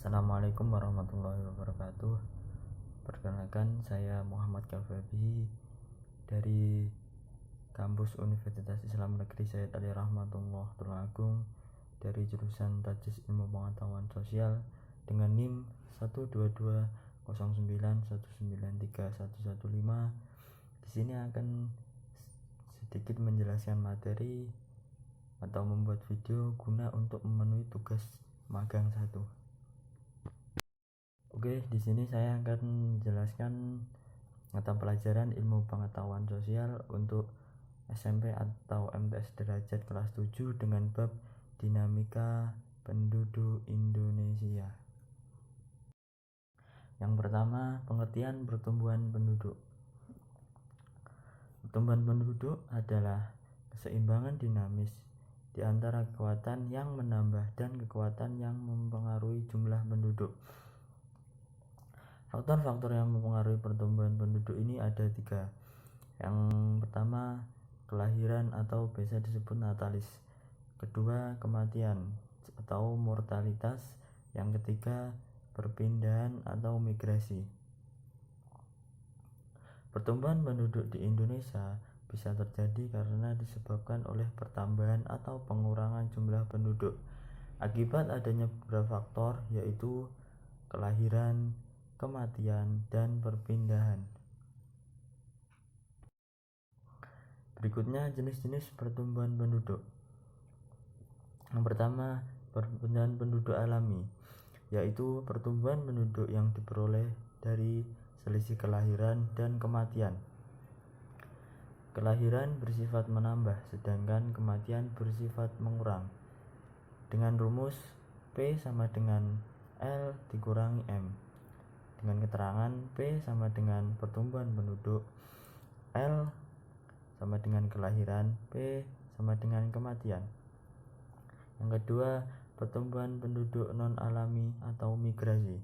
Assalamualaikum warahmatullahi wabarakatuh. Perkenalkan, saya Muhammad Kafabi dari kampus Universitas Islam Negeri Said Ali Rahmatullah Tulungagung dari jurusan Tajis Ilmu Pengetahuan Sosial dengan NIM 12209193115. Di sini akan sedikit menjelaskan materi atau membuat video guna untuk memenuhi tugas magang 1. Oke, di sini saya akan menjelaskan mata pelajaran ilmu pengetahuan sosial untuk SMP atau MTS derajat kelas 7 dengan bab dinamika penduduk Indonesia. Yang pertama, pengertian pertumbuhan penduduk. Pertumbuhan penduduk adalah keseimbangan dinamis di antara kekuatan yang menambah dan kekuatan yang mempengaruhi jumlah penduduk. Faktor-faktor yang mempengaruhi pertumbuhan penduduk ini ada 3. Yang pertama, kelahiran atau biasa disebut natalis. Kedua, kematian atau mortalitas. Yang ketiga, perpindahan atau migrasi. Pertumbuhan penduduk di Indonesia bisa terjadi karena disebabkan oleh pertambahan atau pengurangan jumlah penduduk akibat adanya beberapa faktor, yaitu kelahiran, kematian, dan perpindahan. Berikutnya jenis-jenis pertumbuhan penduduk. Yang pertama, perpindahan penduduk alami, yaitu pertumbuhan penduduk yang diperoleh dari selisih kelahiran dan kematian. Kelahiran bersifat menambah, sedangkan kematian bersifat mengurang. Dengan rumus P sama dengan L dikurangi M. Dengan keterangan P sama dengan pertumbuhan penduduk, L sama dengan kelahiran, P sama dengan kematian. Yang kedua, pertumbuhan penduduk non alami atau migrasi,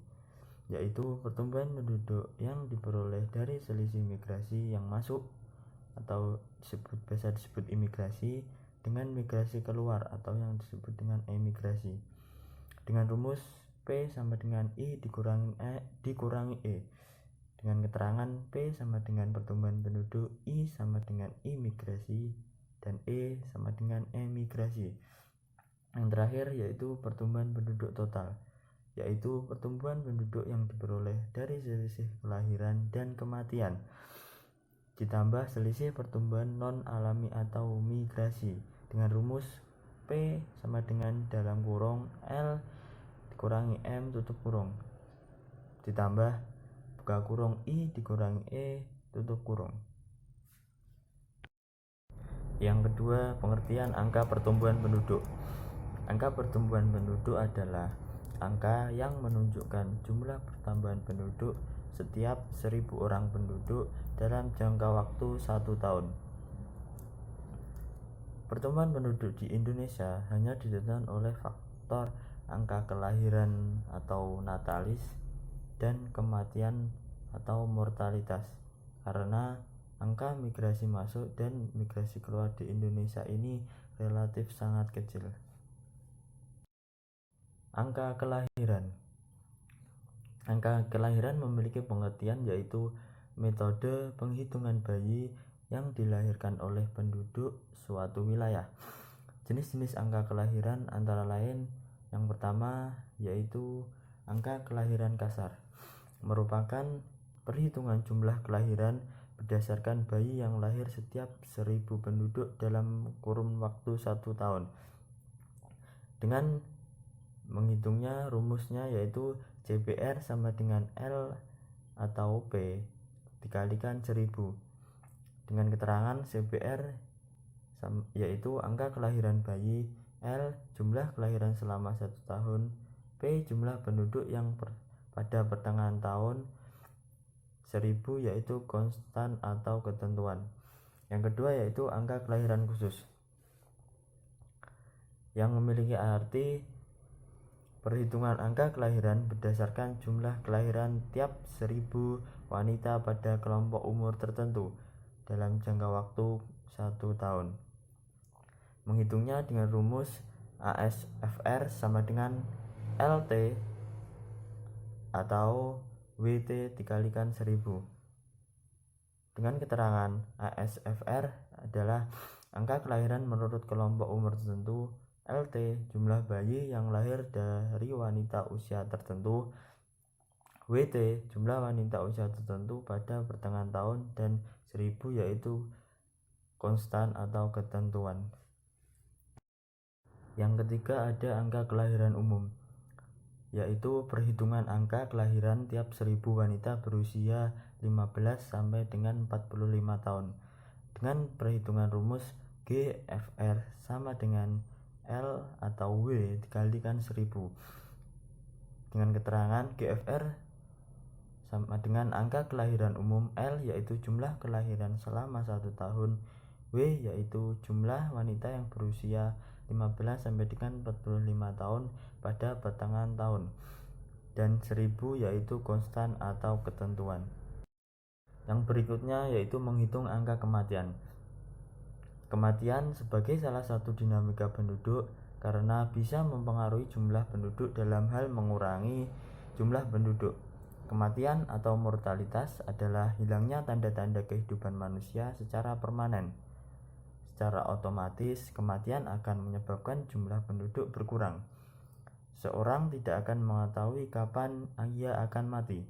yaitu pertumbuhan penduduk yang diperoleh dari selisih migrasi yang masuk atau biasa disebut imigrasi dengan migrasi keluar atau yang disebut dengan emigrasi. Dengan rumus P sama dengan I dikurangi E. Dengan keterangan P sama dengan pertumbuhan penduduk, I sama dengan imigrasi, dan E sama dengan emigrasi. Yang terakhir yaitu pertumbuhan penduduk total, yaitu pertumbuhan penduduk yang diperoleh dari selisih kelahiran dan kematian ditambah selisih pertumbuhan non alami atau migrasi dengan rumus P sama dengan dalam kurung L dikurangi M tutup kurung ditambah buka kurung I dikurangi E tutup kurung. Yang kedua, pengertian angka pertumbuhan penduduk. Angka pertumbuhan penduduk adalah angka yang menunjukkan jumlah pertambahan penduduk setiap 1000 orang penduduk dalam jangka waktu 1 tahun. Pertumbuhan penduduk di Indonesia hanya ditentukan oleh faktor angka kelahiran atau natalis dan kematian atau mortalitas, karena angka migrasi masuk dan migrasi keluar di Indonesia ini relatif sangat kecil. Angka kelahiran. Angka kelahiran memiliki pengertian, yaitu metode penghitungan bayi yang dilahirkan oleh penduduk suatu wilayah. Jenis-jenis angka kelahiran antara lain, yang pertama yaitu angka kelahiran kasar, merupakan perhitungan jumlah kelahiran berdasarkan bayi yang lahir setiap 1000 penduduk dalam kurun waktu 1 tahun. Dengan menghitungnya, rumusnya yaitu CBR sama dengan L atau P dikalikan 1000. Dengan keterangan CBR yaitu angka kelahiran bayi, L jumlah kelahiran selama 1 tahun, P jumlah penduduk yang pada pertengahan tahun 1000 yaitu konstan atau ketentuan. Yang kedua yaitu angka kelahiran khusus, yang memiliki arti perhitungan angka kelahiran berdasarkan jumlah kelahiran tiap 1000 wanita pada kelompok umur tertentu dalam jangka waktu 1 tahun. Menghitungnya dengan rumus ASFR sama dengan LT atau WT dikalikan 1000. Dengan keterangan ASFR adalah angka kelahiran menurut kelompok umur tertentu, LT jumlah bayi yang lahir dari wanita usia tertentu, WT jumlah wanita usia tertentu pada pertengahan tahun, dan 1000 yaitu konstan atau ketentuan. Yang ketiga ada angka kelahiran umum, yaitu perhitungan angka kelahiran tiap 1000 wanita berusia 15 sampai dengan 45 tahun dengan perhitungan rumus GFR sama dengan L atau W dikalikan 1000. Dengan keterangan GFR sama dengan angka kelahiran umum, L yaitu jumlah kelahiran selama 1 tahun, W yaitu jumlah wanita yang berusia 15 sampai dengan 45 tahun pada pertengahan tahun, dan 1000 yaitu konstan atau ketentuan. Yang berikutnya yaitu menghitung angka kematian. Kematian sebagai salah satu dinamika penduduk karena bisa mempengaruhi jumlah penduduk dalam hal mengurangi jumlah penduduk. Kematian atau mortalitas adalah hilangnya tanda-tanda kehidupan manusia secara permanen. Secara otomatis, kematian akan menyebabkan jumlah penduduk berkurang. Seorang tidak akan mengetahui kapan ia akan mati.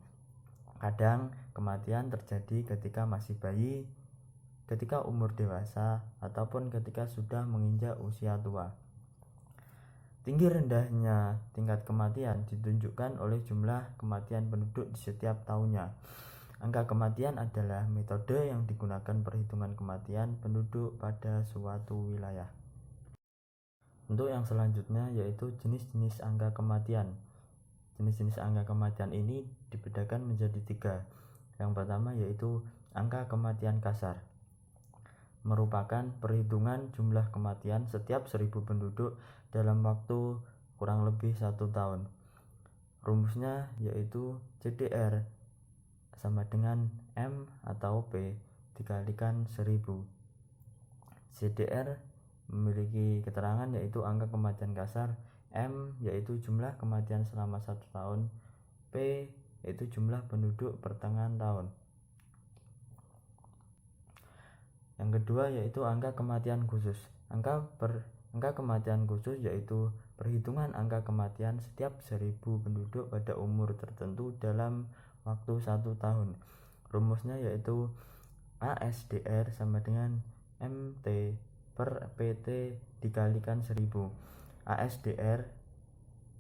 Kadang kematian terjadi ketika masih bayi, ketika umur dewasa, ataupun ketika sudah menginjak usia tua. Tinggi rendahnya tingkat kematian ditunjukkan oleh jumlah kematian penduduk di setiap tahunnya. Angka kematian adalah metode yang digunakan perhitungan kematian penduduk pada suatu wilayah. Untuk yang selanjutnya yaitu jenis-jenis angka kematian. Jenis-jenis angka kematian ini dibedakan menjadi 3. Yang pertama yaitu angka kematian kasar, merupakan perhitungan jumlah kematian setiap 1000 penduduk dalam waktu kurang lebih 1 tahun. Rumusnya yaitu CDR sama dengan M atau P dikalikan 1000. CDR memiliki keterangan yaitu angka kematian kasar, M yaitu jumlah kematian selama 1 tahun, P yaitu jumlah penduduk pertengahan tahun. Yang kedua yaitu angka kematian khusus. Angka kematian khusus yaitu perhitungan angka kematian setiap 1000 penduduk pada umur tertentu dalam waktu 1 tahun. Rumusnya yaitu ASDR sama dengan MT per PT dikalikan 1000. ASDR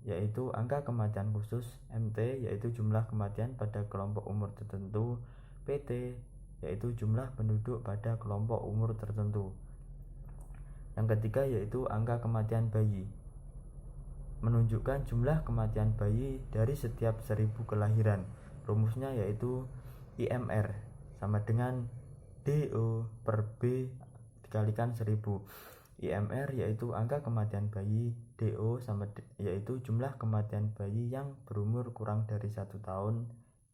yaitu angka kematian khusus, MT yaitu jumlah kematian pada kelompok umur tertentu, PT yaitu jumlah penduduk pada kelompok umur tertentu. Yang ketiga yaitu angka kematian bayi, menunjukkan jumlah kematian bayi dari setiap 1000 kelahiran. Rumusnya yaitu IMR sama dengan DO per B dikalikan 1000. IMR yaitu angka kematian bayi, DO yaitu jumlah kematian bayi yang berumur kurang dari 1 tahun,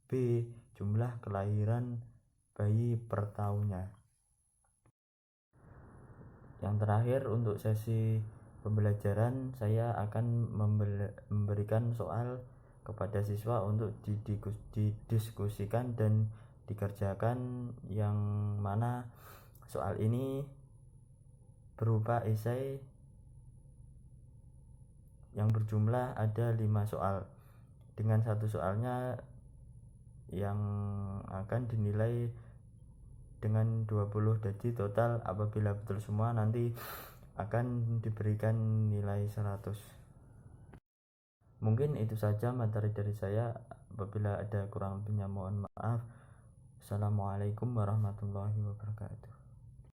B jumlah kelahiran bayi per tahunnya. Yang terakhir untuk sesi pembelajaran saya akan memberikan soal kepada siswa untuk didiskusikan dan dikerjakan, yang mana soal ini berupa esai yang berjumlah ada 5 soal, dengan satu soalnya yang akan dinilai dengan 20. Jadi total apabila betul semua nanti akan diberikan nilai 100. Mungkin itu saja materi dari saya. Apabila ada kurang lebihnya mohon maaf. Assalamualaikum warahmatullahi wabarakatuh.